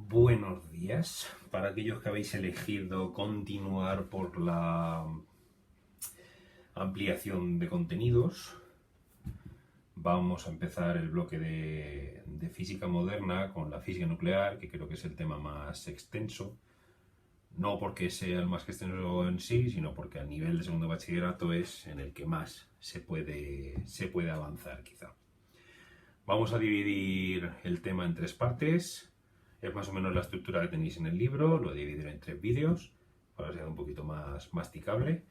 Buenos días para aquellos que habéis elegido continuar por la ampliación de contenidos. Vamos a empezar el bloque de física moderna con la física nuclear, que creo que es el tema más extenso. No porque sea el más extenso en sí, sino porque a nivel de segundo bachillerato es en el que más se puede avanzar, quizá. Vamos a dividir el tema en tres partes. Es más o menos la estructura que tenéis en el libro, lo he dividido en tres vídeos para que sea un poquito más masticable.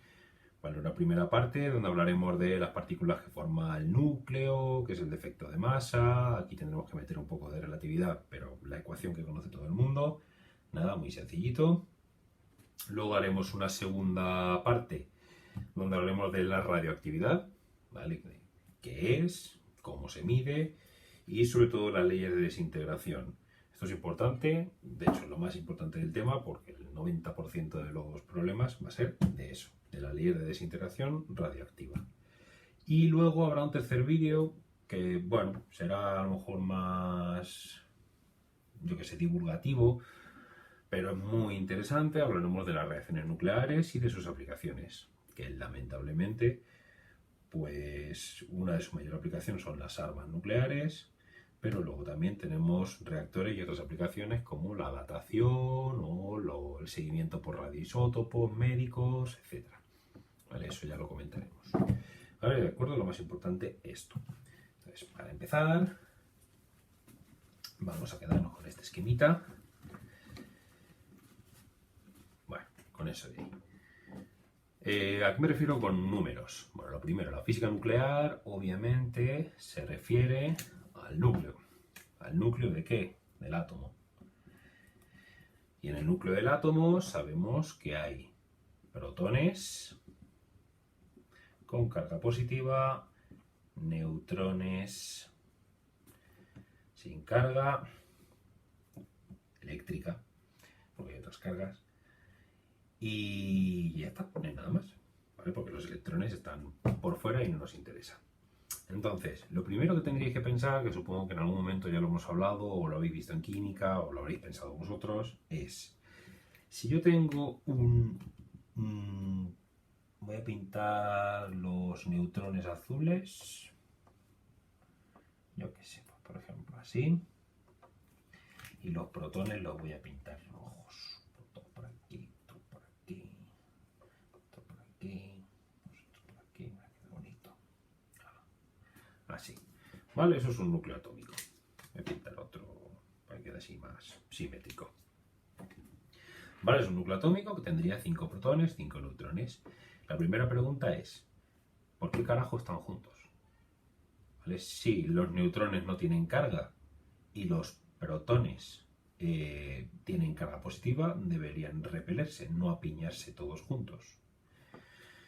Bueno, una primera parte donde hablaremos de las partículas que forman el núcleo, que es el defecto de masa. Aquí tendremos que meter un poco de relatividad, pero la ecuación que conoce todo el mundo. Nada, muy sencillito. Luego haremos una segunda parte donde hablaremos de la radioactividad, ¿vale? ¿Qué es? ¿Cómo se mide? Y sobre todo las leyes de desintegración. Esto es importante, de hecho es lo más importante del tema porque el 90% de los problemas va a ser de eso, de la ley de desintegración radioactiva. Y luego habrá un tercer vídeo que, bueno, será a lo mejor más, yo que sé, divulgativo, pero es muy interesante. Hablaremos de las reacciones nucleares y de sus aplicaciones, que lamentablemente, pues una de sus mayores aplicaciones son las armas nucleares, pero luego también tenemos reactores y otras aplicaciones como la datación o el seguimiento por radioisótopos, médicos, etc. ¿Vale? Eso ya lo comentaremos. Vale, de acuerdo, lo más importante esto. Entonces, para empezar, vamos a quedarnos con este esquemita. Bueno, con eso de ahí. ¿A qué me refiero con números? Bueno, lo primero, la física nuclear obviamente se refiere al núcleo. ¿Al núcleo de qué? Del átomo. Y en el núcleo del átomo sabemos que hay protones con carga positiva, neutrones sin carga eléctrica, porque hay otras cargas. Y ya está, no hay nada más, ¿vale? Porque los electrones están por fuera y no nos interesa. Entonces, lo primero que tendríais que pensar, que supongo que en algún momento ya lo hemos hablado, o lo habéis visto en química, o lo habréis pensado vosotros, es, si yo tengo voy a pintar los neutrones azules, yo qué sé, pues por ejemplo así, y los protones los voy a pintar rojos, todo por aquí, todo por aquí, todo por aquí, esto por aquí, mira qué bonito. Así. ¿Vale? Eso es un núcleo atómico. Voy a pintar otro para que quede así más simétrico. ¿Vale? Es un núcleo atómico que tendría 5 protones, 5 neutrones. La primera pregunta es, ¿por qué carajo están juntos? ¿Vale? Si los neutrones no tienen carga y los protones tienen carga positiva, deberían repelerse, no apiñarse todos juntos.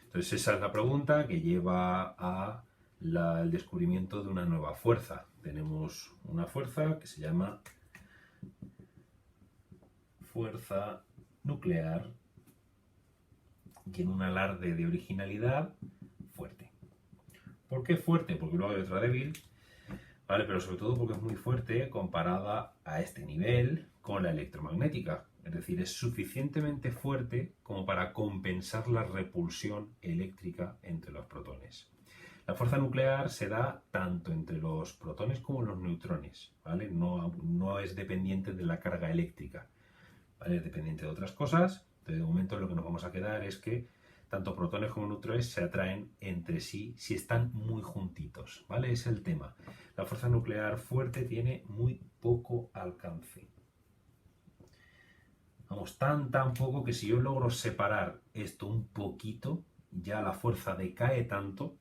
Entonces esa es la pregunta que lleva a el descubrimiento de una nueva fuerza. Tenemos una fuerza que se llama fuerza nuclear, y tiene un alarde de originalidad fuerte. ¿Por qué fuerte? Porque luego hay otra débil, ¿vale? Pero sobre todo porque es muy fuerte comparada a este nivel con la electromagnética. Es decir, es suficientemente fuerte como para compensar la repulsión eléctrica entre los protones. La fuerza nuclear se da tanto entre los protones como los neutrones, ¿vale? No es dependiente de la carga eléctrica, ¿vale? Es dependiente de otras cosas. De momento lo que nos vamos a quedar es que tanto protones como neutrones se atraen entre sí si están muy juntitos, ¿vale? Es el tema. La fuerza nuclear fuerte tiene muy poco alcance. Vamos, tan poco que si yo logro separar esto un poquito, ya la fuerza decae tanto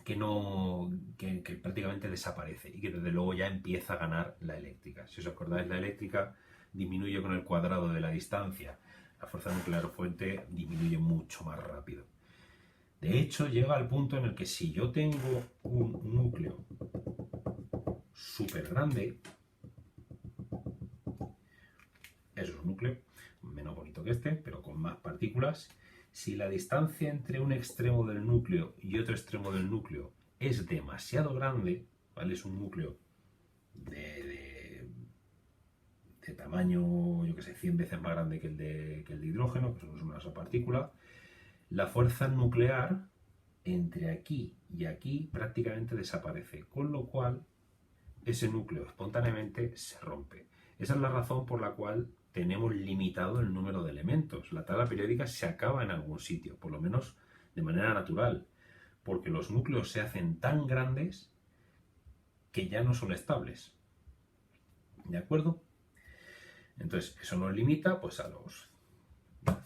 que prácticamente desaparece y que desde luego ya empieza a ganar la eléctrica. Si os acordáis, la eléctrica disminuye con el cuadrado de la distancia. La fuerza nuclear fuerte disminuye mucho más rápido. De hecho, llega al punto en el que si yo tengo un núcleo súper grande, eso es un núcleo menos bonito que este, pero con más partículas. Si la distancia entre un extremo del núcleo y otro extremo del núcleo es demasiado grande, ¿vale? Es un núcleo de tamaño, yo que sé, 100 veces más grande que el de hidrógeno, que es una sola partícula, la fuerza nuclear entre aquí y aquí prácticamente desaparece, con lo cual ese núcleo espontáneamente se rompe. Esa es la razón por la cual tenemos limitado el número de elementos. La tabla periódica se acaba en algún sitio, por lo menos de manera natural, porque los núcleos se hacen tan grandes que ya no son estables. ¿De acuerdo? Entonces, eso nos limita pues a los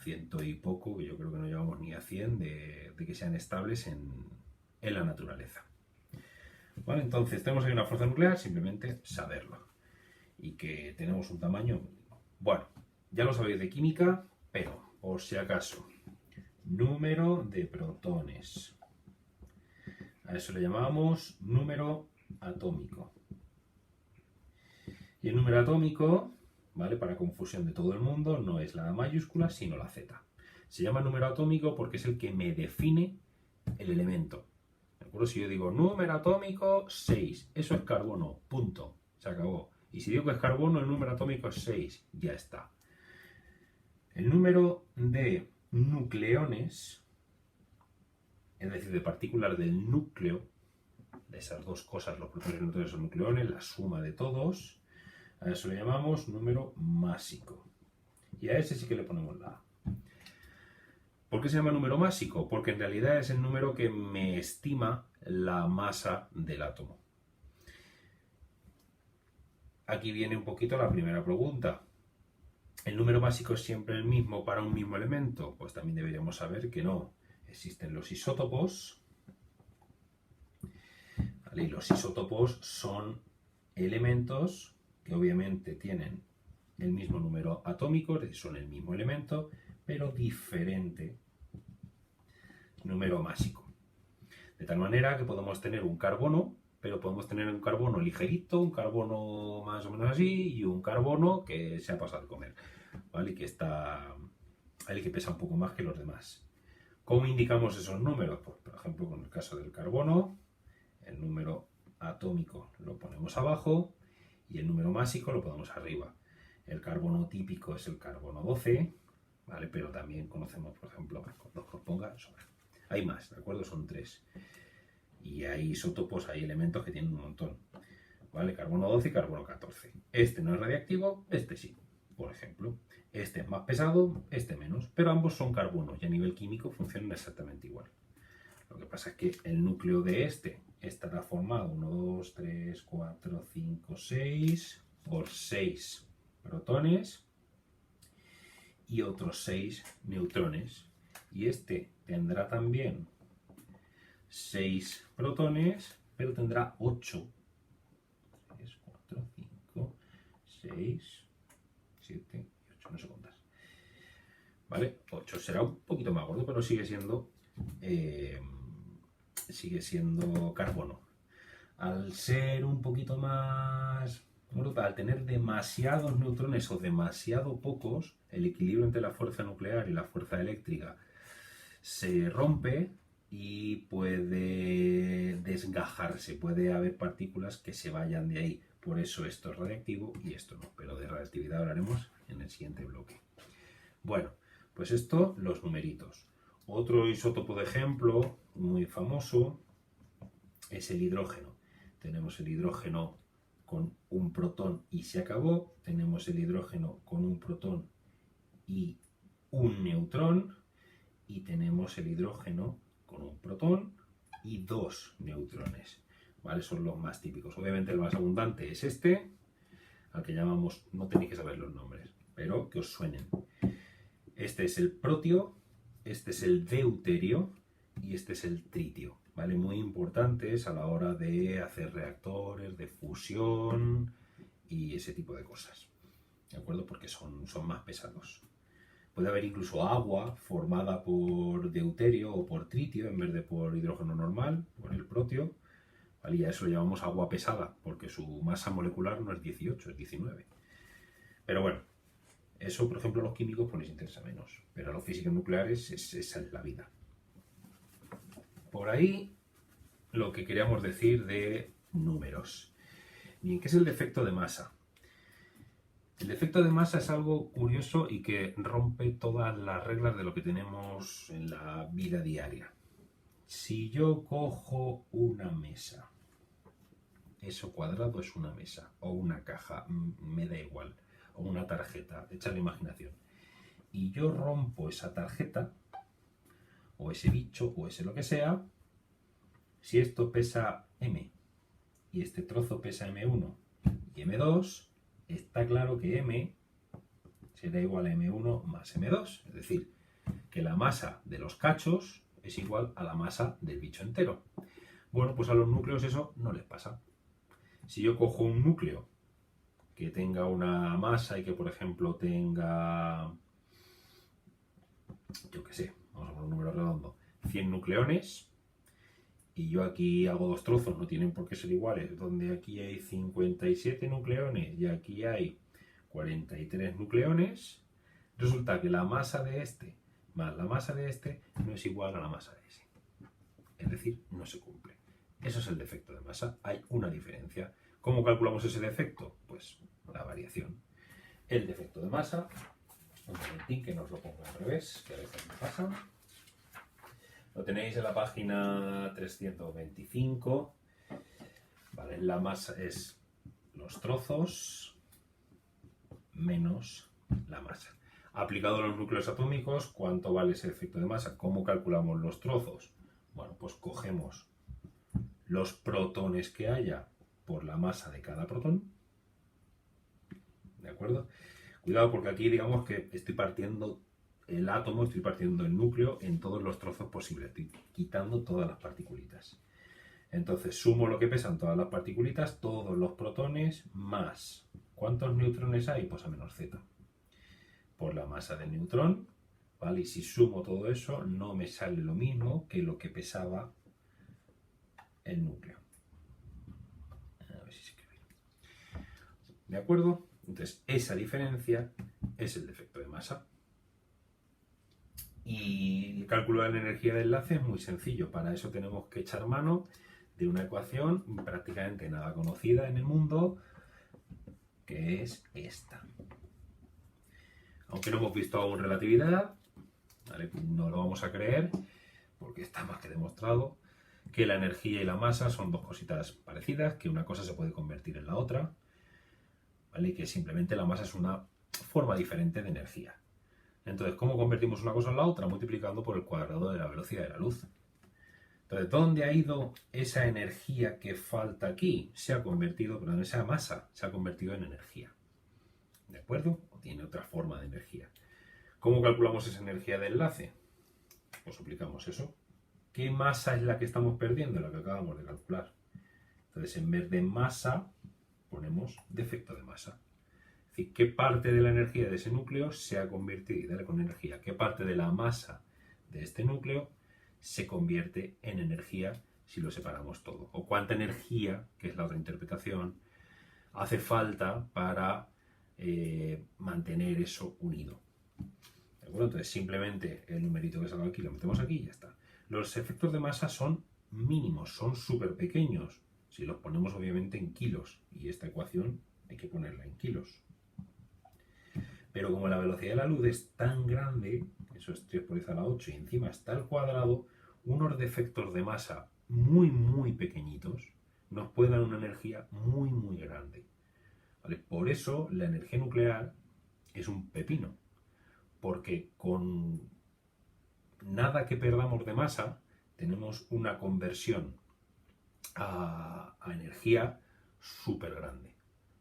100 y poco, que yo creo que no llegamos ni a 100, de que sean estables en la naturaleza. ¿Vale? Entonces, tenemos ahí una fuerza nuclear, simplemente saberlo. Y que tenemos un tamaño... Bueno, ya lo sabéis de química, pero por si acaso, número de protones. A eso le llamamos número atómico. Y el número atómico, ¿vale? Para confusión de todo el mundo, no es la mayúscula, sino la Z. Se llama número atómico porque es el que me define el elemento. ¿De acuerdo? Si yo digo número atómico 6, eso es carbono, punto, se acabó. Y si digo que es carbono, el número atómico es 6, ya está. El número de nucleones, es decir, de partículas del núcleo, de esas dos cosas, los protones y los neutrones son nucleones, la suma de todos, a eso le llamamos número másico. Y a ese sí que le ponemos la A. ¿Por qué se llama número másico? Porque en realidad es el número que me estima la masa del átomo. Aquí viene un poquito la primera pregunta. ¿El número másico es siempre el mismo para un mismo elemento? Pues también deberíamos saber que no. Existen los isótopos, ¿vale? Y los isótopos son elementos que obviamente tienen el mismo número atómico, es decir, son el mismo elemento, pero diferente número másico. De tal manera que podemos tener un carbono, pero podemos tener un carbono ligerito, un carbono más o menos así, y un carbono que se ha pasado de comer, ¿vale? Y que que pesa un poco más que los demás. ¿Cómo indicamos esos números? Pues, por ejemplo, con el caso del carbono, el número atómico lo ponemos abajo y el número másico lo ponemos arriba. El carbono típico es el carbono 12, ¿vale? Pero también conocemos, por ejemplo, con dos que os ponga, hay más, ¿de acuerdo? Son 3. Y hay isótopos, hay elementos que tienen un montón, ¿vale? Carbono 12 y carbono 14. Este no es radiactivo, este sí, por ejemplo. Este es más pesado, este menos, pero ambos son carbonos y a nivel químico funcionan exactamente igual. Lo que pasa es que el núcleo de este estará formado 1, 2, 3, 4, 5, 6 por 6 protones y otros 6 neutrones. Y este tendrá también 6 protones, pero tendrá 8. 3, 4, 5, 6, 7 y 8, no sé cuántas. ¿Vale? 8 será un poquito más gordo, pero sigue siendo carbono. Al ser un poquito más gordo, al tener demasiados neutrones o demasiado pocos, el equilibrio entre la fuerza nuclear y la fuerza eléctrica se rompe y puede desgajarse, puede haber partículas que se vayan de ahí. Por eso esto es radiactivo y esto no, pero de radiactividad hablaremos en el siguiente bloque. Bueno, pues esto, los numeritos. Otro isótopo de ejemplo muy famoso es el hidrógeno. Tenemos el hidrógeno con un protón y se acabó. Tenemos el hidrógeno con un protón y un neutrón. Y tenemos el hidrógeno con un protón y 2 neutrones. ¿Vale? Son los más típicos. Obviamente el más abundante es este, al que llamamos, no tenéis que saber los nombres, pero que os suenen. Este es el protio, este es el deuterio y este es el tritio. ¿Vale? Muy importantes a la hora de hacer reactores, de fusión y ese tipo de cosas. ¿De acuerdo? Porque son más pesados. Puede haber incluso agua formada por deuterio o por tritio en vez de por hidrógeno normal, por el protio. ¿Vale? Y a eso lo llamamos agua pesada, porque su masa molecular no es 18, es 19. Pero bueno, eso por ejemplo a los químicos pues les interesa menos, pero a los físicos nucleares esa es la vida. Por ahí lo que queríamos decir de números. Bien, ¿qué es el defecto de masa? El efecto de masa es algo curioso y que rompe todas las reglas de lo que tenemos en la vida diaria. Si yo cojo una mesa, eso cuadrado es una mesa, o una caja, me da igual, o una tarjeta, echa la imaginación, y yo rompo esa tarjeta, o ese bicho, o ese lo que sea, si esto pesa m, y este trozo pesa m1 y m2, está claro que m será igual a m1 más m2, es decir, que la masa de los cachos es igual a la masa del bicho entero. Bueno, pues a los núcleos eso no les pasa. Si yo cojo un núcleo que tenga una masa y que, por ejemplo, tenga, yo qué sé, vamos a poner un número redondo, 100 nucleones, y yo aquí hago dos trozos, no tienen por qué ser iguales, donde aquí hay 57 nucleones y aquí hay 43 nucleones, resulta que la masa de este más la masa de este no es igual a la masa de ese. Es decir, no se cumple. Eso es el defecto de masa. Hay una diferencia. ¿Cómo calculamos ese defecto? Pues la variación. El defecto de masa, un momentín que nos lo pongo al revés, que a veces me pasa. Lo tenéis en la página 325. Vale, la masa es los trozos menos la masa. Aplicado a los núcleos atómicos, ¿cuánto vale ese efecto de masa? ¿Cómo calculamos los trozos? Bueno, pues cogemos los protones que haya por la masa de cada protón. ¿De acuerdo? Cuidado porque aquí digamos que estoy partiendo el átomo, estoy partiendo el núcleo en todos los trozos posibles. Estoy quitando todas las particulitas. Entonces sumo lo que pesan todas las particulitas, todos los protones, más ¿cuántos neutrones hay? Pues a menos z. Por la masa del neutrón, ¿vale? Y si sumo todo eso, no me sale lo mismo que lo que pesaba el núcleo. A ver si se escribe. ¿De acuerdo? Entonces, esa diferencia es el defecto de masa. Y el cálculo de la energía de enlace es muy sencillo. Para eso tenemos que echar mano de una ecuación prácticamente nada conocida en el mundo, que es esta. Aunque no hemos visto aún relatividad, ¿vale? No lo vamos a creer, porque está más que demostrado que la energía y la masa son dos cositas parecidas, que una cosa se puede convertir en la otra, ¿vale? Y que simplemente la masa es una forma diferente de energía. Entonces, ¿cómo convertimos una cosa en la otra? Multiplicando por el cuadrado de la velocidad de la luz. Entonces, ¿dónde ha ido esa energía que falta aquí? Esa masa se ha convertido en energía. ¿De acuerdo? O tiene otra forma de energía. ¿Cómo calculamos esa energía de enlace? Pues aplicamos eso. ¿Qué masa es la que estamos perdiendo? La que acabamos de calcular. Entonces, en vez de masa, ponemos defecto de masa. Es decir, ¿qué parte de la energía de ese núcleo se ha convertido, y dale con energía, qué parte de la masa de este núcleo se convierte en energía si lo separamos todo? O cuánta energía, que es la otra interpretación, hace falta para mantener eso unido. ¿De acuerdo? Entonces simplemente el numerito que salga aquí lo metemos aquí y ya está. Los efectos de masa son mínimos, son súper pequeños, si los ponemos obviamente en kilos, y esta ecuación hay que ponerla en kilos. Pero como la velocidad de la luz es tan grande, eso es 3 por 10 a la 8 y encima está al cuadrado, unos defectos de masa muy pequeñitos nos pueden dar una energía muy grande. ¿Vale? Por eso la energía nuclear es un pepino, porque con nada que perdamos de masa tenemos una conversión a energía súper grande.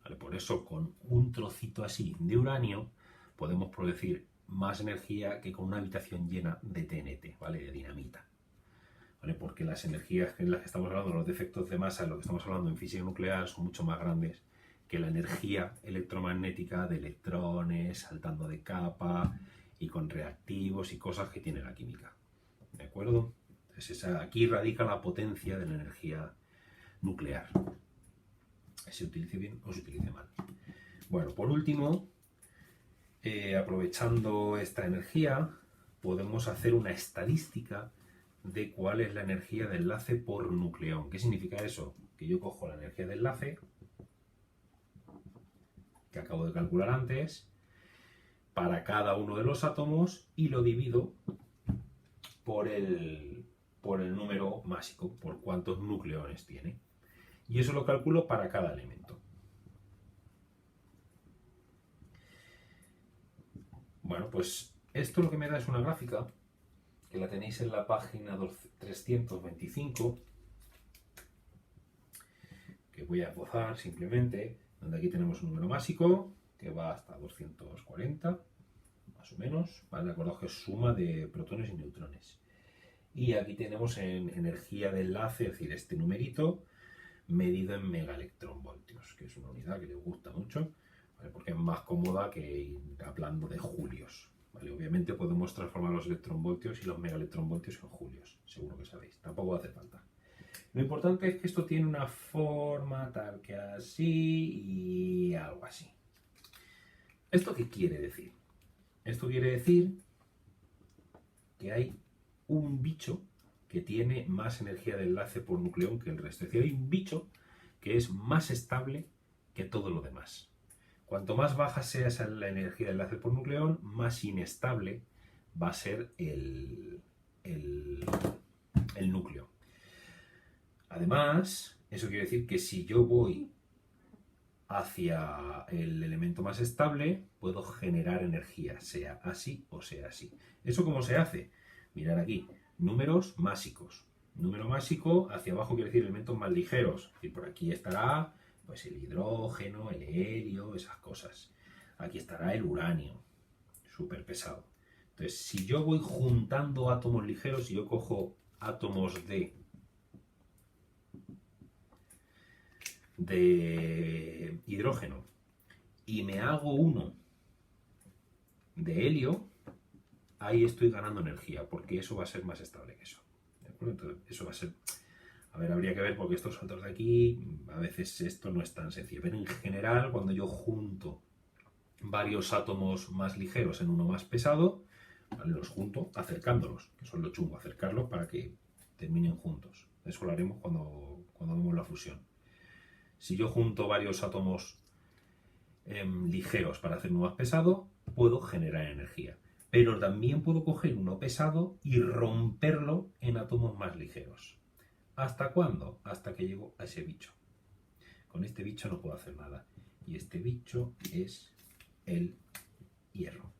¿Vale? Por eso con un trocito así de uranio podemos producir más energía que con una habitación llena de TNT, ¿vale? De dinamita. ¿Vale? Porque las energías en las que estamos hablando, los defectos de masa, en lo que estamos hablando en física nuclear, son mucho más grandes que la energía electromagnética de electrones saltando de capa y con reactivos y cosas que tiene la química. ¿De acuerdo? Entonces aquí radica la potencia de la energía nuclear. Se utilice bien o se utilice mal. Bueno, por último, aprovechando esta energía, podemos hacer una estadística de cuál es la energía de enlace por nucleón. ¿Qué significa eso? Que yo cojo la energía de enlace que acabo de calcular antes para cada uno de los átomos y lo divido por el número másico, por cuántos nucleones tiene. Y eso lo calculo para cada elemento. Bueno, pues esto lo que me da es una gráfica, que la tenéis en la página 325, que voy a esbozar simplemente, donde aquí tenemos un número másico, que va hasta 240, más o menos, ¿vale? Acordaos que es suma de protones y neutrones. Y aquí tenemos en energía de enlace, es decir, este numerito, medido en megaelectronvoltios, que es una unidad que les gusta mucho, ¿vale? Porque es más cómoda que ir hablando de julios, ¿vale? Obviamente podemos transformar los electronvoltios y los megaelectronvoltios en julios, seguro que sabéis, tampoco hace falta. Lo importante es que esto tiene una forma tal que así y algo así. ¿Esto qué quiere decir? Esto quiere decir que hay un bicho que tiene más energía de enlace por nucleón que el resto. Es decir, hay un bicho que es más estable que todo lo demás. Cuanto más baja sea la energía de enlace por nucleón, más inestable va a ser el núcleo. Además, eso quiere decir que si yo voy hacia el elemento más estable, puedo generar energía, sea así o sea así. ¿Eso cómo se hace? Mirad aquí, números másicos. Número másico hacia abajo quiere decir elementos más ligeros. Es decir, por aquí estará pues, el hidrógeno, el helio, esas cosas. Aquí estará el uranio, súper pesado. Entonces, si yo voy juntando átomos ligeros, si yo cojo átomos de hidrógeno y me hago uno de helio, ahí estoy ganando energía, porque eso va a ser más estable que eso. ¿De acuerdo? Entonces, eso va a ser... A ver, habría que ver porque estos saltos de aquí, a veces esto no es tan sencillo. Pero en general, cuando yo junto varios átomos más ligeros en uno más pesado, ¿vale? Los junto acercándolos, que son lo chungo, acercarlos para que terminen juntos. Eso lo haremos cuando vemos la fusión. Si yo junto varios átomos ligeros para hacer uno más pesado, puedo generar energía. Pero también puedo coger uno pesado y romperlo en átomos más ligeros. ¿Hasta cuándo? Hasta que llego a ese bicho. Con este bicho no puedo hacer nada. Y este bicho es el hierro.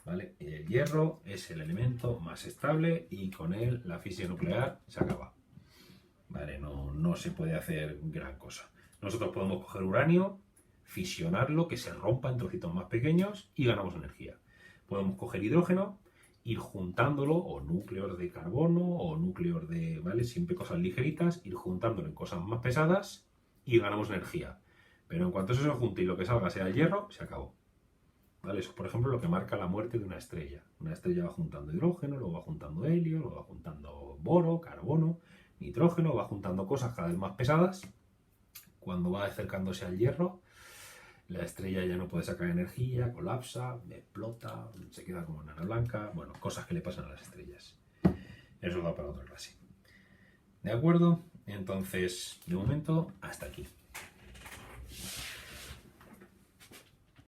¿Vale? El hierro es el elemento más estable y con él la física nuclear se acaba. ¿Vale? No se puede hacer gran cosa. Nosotros podemos coger uranio, fisionarlo, que se rompa en trocitos más pequeños y ganamos energía. Podemos coger hidrógeno, ir juntándolo, o núcleos de carbono, o núcleos de, ¿vale? Siempre cosas ligeritas, ir juntándolo en cosas más pesadas y ganamos energía. Pero en cuanto eso se junte y lo que salga sea el hierro, se acabó. ¿Vale? Eso es, por ejemplo, lo que marca la muerte de una estrella. Una estrella va juntando hidrógeno, luego va juntando helio, luego va juntando boro, carbono, nitrógeno, va juntando cosas cada vez más pesadas. Cuando va acercándose al hierro, la estrella ya no puede sacar energía, colapsa, explota, se queda como enana blanca. Bueno, cosas que le pasan a las estrellas. Eso da para otra clase. ¿De acuerdo? Entonces, de momento, hasta aquí.